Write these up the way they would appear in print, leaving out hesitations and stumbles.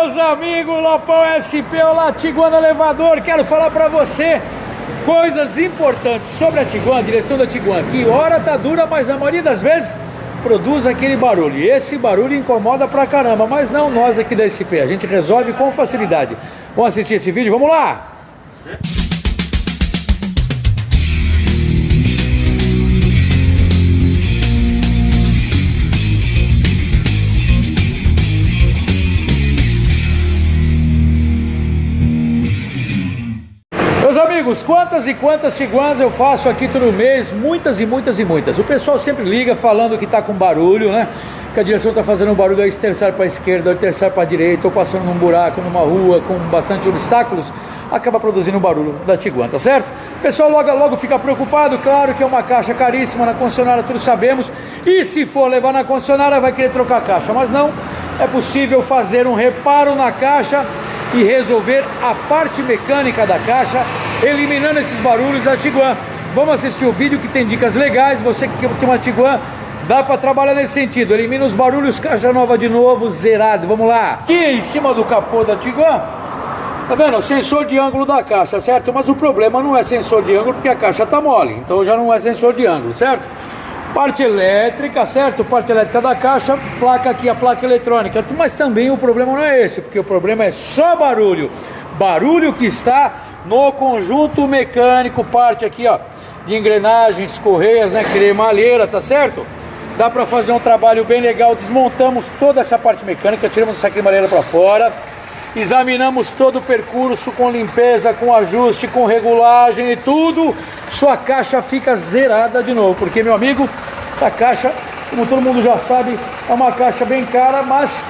meus amigos, Lopão SP, olá Tiguan elevador. Quero falar pra você coisas importantes sobre a Tiguan, a direção da Tiguan. Que hora tá dura, mas a maioria das vezes produz aquele barulho. E esse barulho incomoda pra caramba, mas não nós aqui da SP. A gente resolve com facilidade. Vamos assistir esse vídeo? Vamos lá! Meus amigos, quantas e quantas Tiguans eu faço aqui todo mês, muitas e muitas e muitas. O pessoal sempre liga falando que tá com barulho, né? Que a direção tá fazendo um barulho, aí terçar para a esquerda, terçar para a direita, ou passando num buraco, numa rua, com bastante obstáculos, acaba produzindo um barulho da Tiguan, tá certo? O pessoal logo fica preocupado, claro que é uma caixa caríssima na concessionária, todos sabemos, e se for levar na concessionária vai querer trocar a caixa, mas não, é possível fazer um reparo na caixa e resolver a parte mecânica da caixa, eliminando esses barulhos da Tiguan. Vamos assistir o vídeo que tem dicas legais. Você que tem uma Tiguan, dá para trabalhar nesse sentido, elimina os barulhos, caixa nova de novo, zerado. Vamos lá. Aqui em cima do capô da Tiguan, tá vendo? O sensor de ângulo da caixa, certo? Mas o problema não é sensor de ângulo, porque a caixa tá mole, então já não é sensor de ângulo, certo? Parte elétrica, certo? Parte elétrica da caixa, placa aqui, a placa eletrônica. Mas também o problema não é esse, porque o problema é só barulho. Barulho que está no conjunto mecânico, parte aqui, ó, de engrenagens, correias, né? Cremalheira, tá certo? Dá para fazer um trabalho bem legal. Desmontamos toda essa parte mecânica, tiramos essa cremalheira para fora. Examinamos todo o percurso com limpeza, com ajuste, com regulagem e tudo. Sua caixa fica zerada de novo, porque, meu amigo, essa caixa, como todo mundo já sabe, é uma caixa bem cara, mas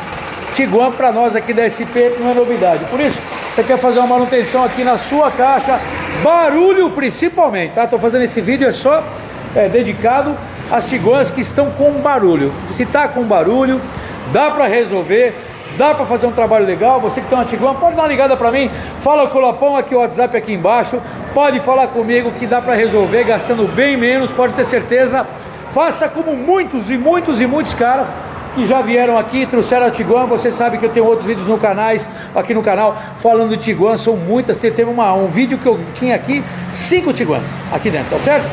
Tiguan para nós aqui da SP não é novidade. Por isso, você quer fazer uma manutenção aqui na sua caixa, barulho principalmente, tá? Tô fazendo esse vídeo, é só dedicado às Tiguans que estão com barulho. Se tá com barulho, dá para resolver. Dá para fazer um trabalho legal. Você que tem uma Tiguan, pode dar uma ligada para mim. Fala com o Lopão, aqui o WhatsApp aqui embaixo. Pode falar comigo que dá para resolver gastando bem menos, pode ter certeza. Faça como muitos e muitos e muitos caras que já vieram aqui, trouxeram a Tiguan. Você sabe que eu tenho outros vídeos aqui no canal falando de Tiguan, são muitas. Teve um vídeo que eu tinha aqui 5 Tiguans aqui dentro, tá certo?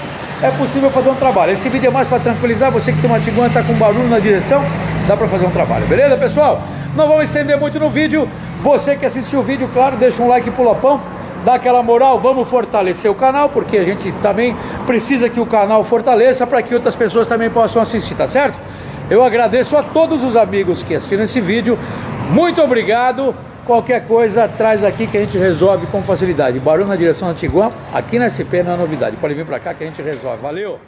É possível fazer um trabalho. Esse vídeo é mais para tranquilizar. Você que tem uma Tiguan, tá com barulho na direção, dá para fazer um trabalho, beleza, pessoal? Não vamos estender muito no vídeo. Você que assistiu o vídeo, claro, deixa um like pro Lopão, dá aquela moral, vamos fortalecer o canal, porque a gente também precisa que o canal fortaleça para que outras pessoas também possam assistir, tá certo? Eu agradeço a todos os amigos que assistiram esse vídeo, muito obrigado. Qualquer coisa, traz aqui que a gente resolve com facilidade. Barulho na direção da Tiguan, aqui na SP não é novidade, pode vir para cá que a gente resolve. Valeu!